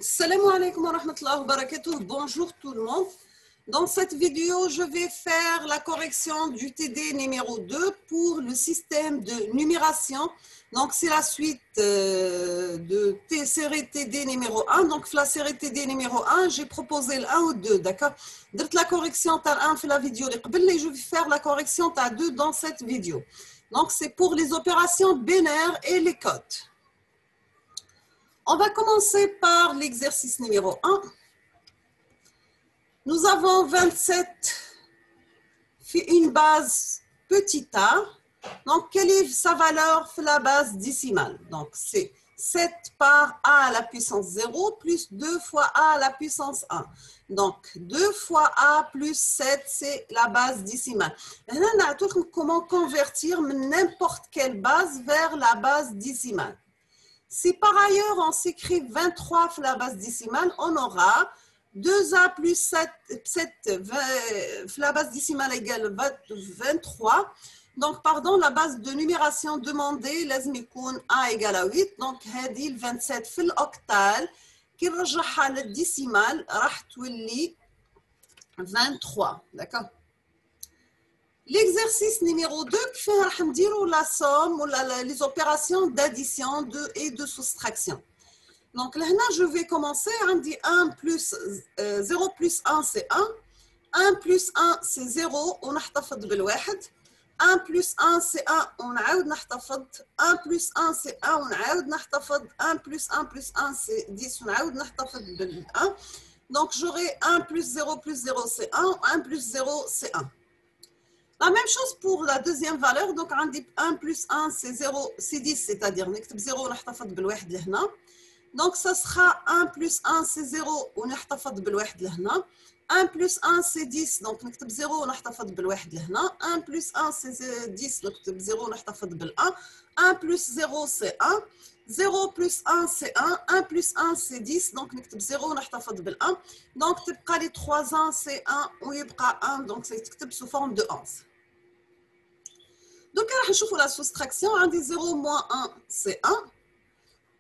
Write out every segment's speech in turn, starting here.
Salam alaikum wa rahmatullahi wa barakatuh. Bonjour tout le monde. Dans cette vidéo, je vais faire la correction du TD numéro 2 pour le système de numération. Donc, c'est la suite de série TD numéro 1. Donc, la série TD numéro 1, j'ai proposé le 1 ou 2, d'accord? La correction t'as 1 fait la vidéo. Je vais faire la correction t'as 2 dans cette vidéo. Donc, c'est pour les opérations binaires et les codes. On va commencer par l'exercice numéro 1. Nous avons 27 une base petit a. Donc, quelle est sa valeur pour la base décimale? Donc, c'est 7 par a à la puissance 0 plus 2 fois a à la puissance 1. Donc, 2 fois a plus 7, c'est la base décimale. Maintenant, on va comment convertir n'importe quelle base vers la base décimale. Si par ailleurs on s'écrit 23 pour la base décimale, on aura 2a plus 7 la base décimale égale 23. Donc, pardon, la base de numération demandée, لازم يكون a égale à 8. Donc, هذه 27 في الأوكتال كي نرجعها للديسيمال راح تولي 23. D'accord? L'exercice numéro 2, la somme ou les opérations d'addition et de soustraction. Donc là, je vais commencer. On dit 1 plus 0 plus 1, c'est 1. 1 plus 1, c'est 0. On نحتفظ بالواحد. 1 plus 1, c'est 1. On نعاود نحتفظ. 1 plus 1, c'est 1. On نعاود نحتفظ. 1 plus 1 plus 1, c'est 10. On نعاود نحتفظ بال 1. Donc j'aurai 1 plus 0 plus 0, c'est 1. 1 plus 0, c'est 1. La même chose pour la deuxième valeur. Donc, on dit 1 plus 1, c'est 0, c'est 10, c'est-à-dire, on écrit 0, on نحتفظ بالواحد لهنا. Donc, ça sera 1 plus 1, c'est 0, on نحتفظ بالواحد لهنا. 1 plus 1, c'est 10, donc on écrit 0, on نحتفظ بالواحد لهنا. 1 plus 1, c'est 10, donc on écrit 0, on نحتفظ بال1. 1 plus 0, c'est 1. 0 plus 1, c'est 1. 1 plus 1, c'est 10, donc on écrit 0, on نحتفظ بال1. Donc, les 3 ans, c'est 1, on y a 1, donc c'est écrit sous forme de 11. Donc, on va voir la soustraction. On dit 0 moins 1, c'est 1.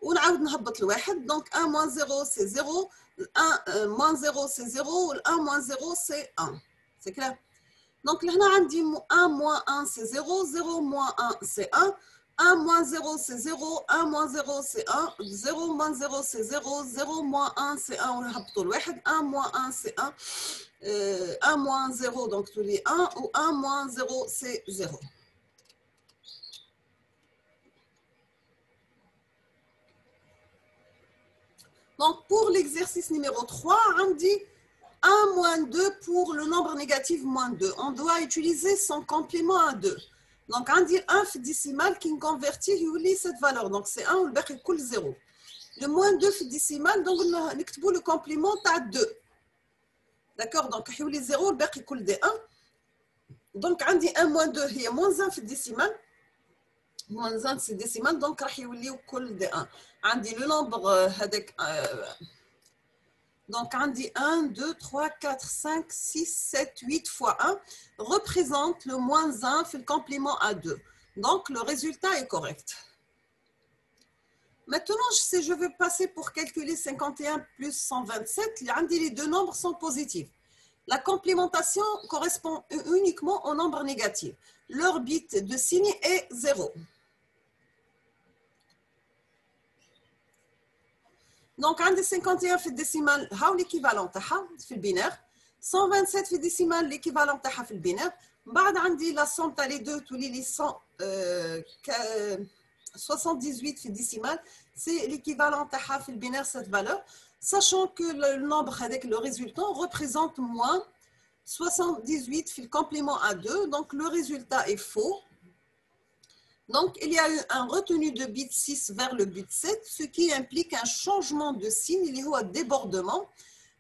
On a le 1. Donc, 1 moins 0, c'est 0. 1 moins 0, c'est 0. 1 moins 0, c'est 1. C'est clair? Donc, là, on dit 1 moins 1, c'est 0. 0 moins 1, c'est 1. 1 moins 0, c'est 0. 1 moins 0, c'est 1. 0 moins 0, c'est 0. 0 moins 1, c'est 1. On a le 1. 1 moins 1, c'est 1. 1 moins 0, donc tous les 1. Ou 1 moins 0, c'est 0. Donc, pour l'exercice numéro 3, on dit 1 moins 2 pour le nombre négatif moins 2. On doit utiliser son complément à 2. Donc, on dit 1 décimal qui convertit cette valeur. Donc, c'est 1 ou le baqi coule 0. Le moins 2 décimal, donc on écrit le complément à 2. D'accord? Donc, il y a 0, le baqi coule des 1. Donc, on dit 1 moins 2, il y a moins 1 décimal. Moins 1 c'est décimal, donc راح يوليو كل دي 1. عندي le nombre هذاك donc عندي 1 2 3 4 5 6 7 8 fois 1 représente le moins 1 في le complément à 2. Donc le résultat est correct. Maintenant, je vais passer pour calculer 51 plus 127. Les deux nombres sont positifs. La complémentation correspond uniquement au nombre négatif. Leur bit de signe est 0. Donc, on a 51 في الديسيمال هاو l'équivalent تاعها في البينير 127 في الديسيمال l'équivalent تاعها في البينير من بعد عندي la somme تاع les deux تولي لي 78 في الديسيمال c'est l'équivalent تاعها في البينير cette valeur sachant que le nombre avec le résultant représente moins 78 في le complément à 2 donc le résultat est faux. Donc, il y a eu un retenu de bit 6 vers le bit 7, ce qui implique un changement de signe, il y a un débordement.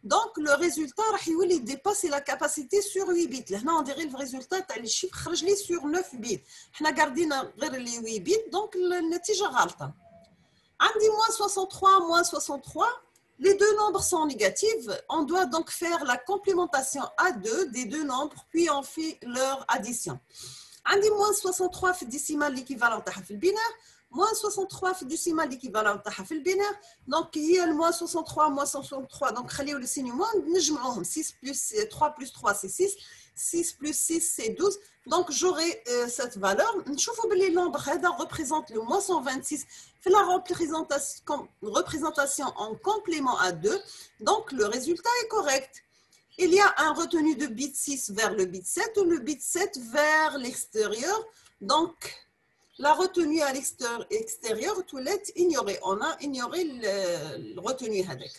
Donc, le résultat, il dépasse la capacité sur 8 bits. Là, on dirait le résultat, le chiffre sur 9 bits. On a gardé les 8 bits, donc le netija ghalta. On dit moins 63, moins 63. Les deux nombres sont négatifs. On doit donc faire la complémentation à 2 des deux nombres, puis on fait leur addition. عندي moins 63 في الديسيمال l'équivalent تاعها في البينار moins 63 في الديسيمال l'équivalent تاعها في البينير دونك هي moins 63 moins 163 دونك خليو لي سيني moins نجمعوهم 6 plus 3 plus 3 c'est 6 6 plus 6 c'est 12 donc j'aurai cette valeur نشوفوا باللي النمبر هذا représente le moins 126 في la représentation en complément à 2 donc le résultat est correct. Il y a un retenu de bit 6 vers le bit 7 ou le bit 7 vers l'extérieur donc la retenue à l'extérieur, tout l'est ignoré. On a ignoré le retenu avec.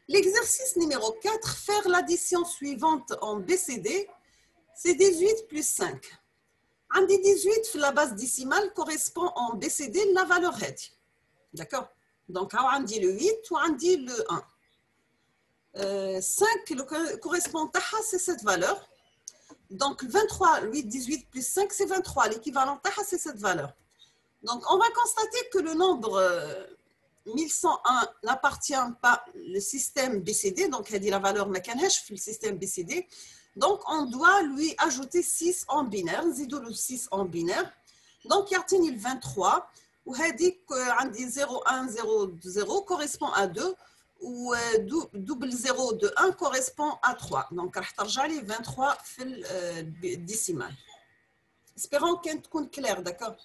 L'exercice numéro 4, faire l'addition suivante en BCD, c'est 18 plus 5. On dit 18, la base décimale correspond en BCD la valeur head. D'accord? Donc, on dit le 8 ou on dit le 1. 5, le correspond à c'est cette valeur. Donc, 23, 8, 18 plus 5, c'est 23. L'équivalent, c'est cette valeur. Donc, on va constater que le nombre 1101 n'appartient pas au système BCD. Donc, il dit la valeur mécanique le système BCD. Donc, on doit lui ajouter 6 en binaire. Nous le 6 en binaire. Donc, il y a le 23. Où il dit que 0, 1, 0, 0 correspond à 2. Ou double 0 de 1 correspond à 3. Donc, on va 23 في الديسيمال. Espérons qu'elle soit claire, d'accord?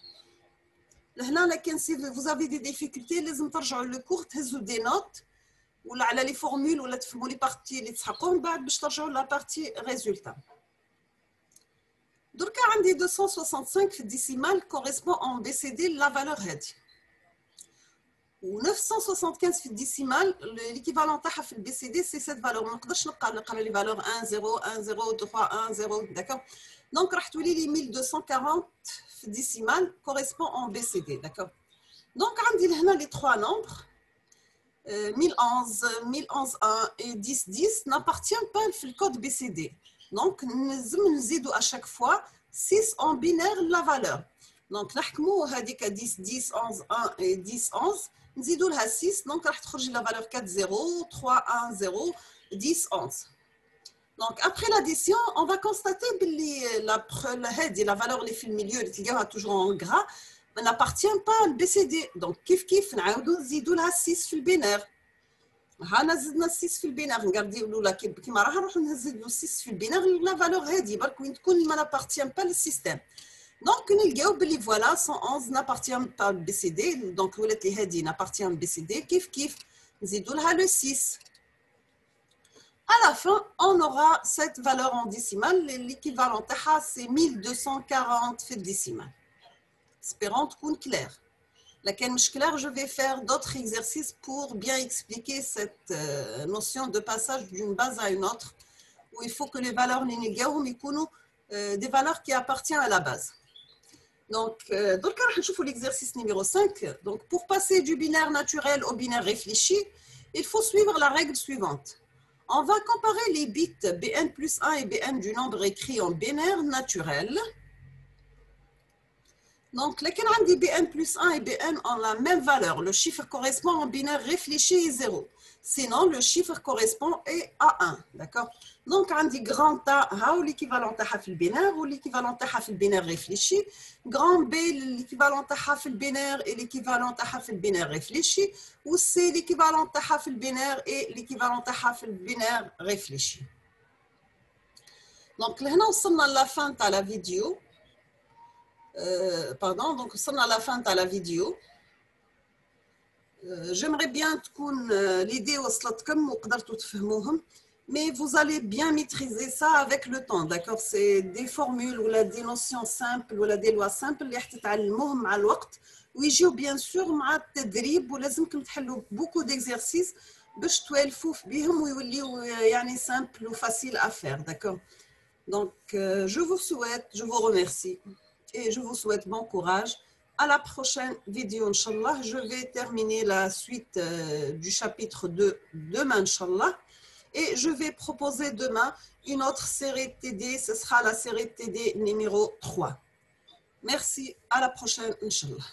Là, si vous avez des difficultés, لازم ترجعوا le cours, تهزوا des notes ولا على les formules ولا تفهموا les parties اللي تسحقوهم بعد باش ترجعوا la partie résultat. دركا عندي 265 في الديسيمال correspond en BCD la valeur هذه. و 975 في الديسيمال l'équivalent تاعها في البي سي دي سي cette valeur ما نقدرش نقرا لي فالور 1 0 1 0 3 1 0 داكور دونك راح تولي لي 1240 في الديسيمال correspond en BCD داكور دونك عندي لهنا لي 3 nombres 1011 1011 1 et 10 10 n'appartient pas في الكود BCD دونك لازم نزيدوا à chaque fois 6 en binaire la valeur دونك نحكموا هذيك 10 10 11 1 et 10 11 نزيدوا لها 6 دونك راح تخرج لا valeur 4 0 3 1 0 10 11 donc après l'addition on va constater que la valeur اللي في الميليو اللي تلقاوها toujours en gras n'appartient pas au BCD donc كيف نعاودوا نزيدوا لها 6 في البينير هانا زدنا 6 في البينير نقدروا لا كيما راح نروحوا نزيدوا 6 في البينير لا valeur هذه برك وين تكون ما n'appartient pas au système. Donc, nous voilà, 111 n'appartient pas au BCD. Donc, les hadi n'appartient au BCD. Kif, nous le 6. À la fin, on aura cette valeur en décimale. L'équivalent, c'est 1240 fait décimale. Espérons que c'est clair. Laquelle est claire, je vais faire d'autres exercices pour bien expliquer cette notion de passage d'une base à une autre, où il faut que les valeurs des valeurs qui appartiennent à la base. Donc, l'exercice numéro 5. Donc, pour passer du binaire naturel au binaire réfléchi, il faut suivre la règle suivante. On va comparer les bits Bn plus 1 et Bn du nombre écrit en binaire naturel. Donc, lesquels ont dit Bn plus 1 et Bn ont la même valeur. Le chiffre correspond en binaire réfléchi et 0. Sinon, le chiffre correspond à 1. D'accord? Donc, on dit grand A, l'équivalent à le binaire ou l'équivalent à le binaire réfléchi. Grand B, l'équivalent à le binaire et l'équivalent à le binaire réfléchi. Ou C, l'équivalent à le binaire et l'équivalent à le binaire réfléchi. Donc, là, on est à la fin de la vidéo. Donc, on est à la fin de la vidéo. J'aimerais bien que l'idée soit comme vous mais vous allez bien maîtriser ça avec le temps, d'accord? C'est des formules ou des notions simples ou des lois simples اللي حتتعلموهم مع الوقت ويجيو bien sûr مع التدريب ولازمكم تحلوا beaucoup d'exercices باش توالفوا بهم ويوليو يعني simple ou facile à faire, d'accord? Donc je vous remercie et je vous souhaite bon courage. À la prochaine vidéo, Inch'Allah. Je vais terminer la suite du chapitre 2 demain, Inch'Allah. Et je vais proposer demain une autre série TD. Ce sera la série TD numéro 3. Merci. À la prochaine, Inch'Allah.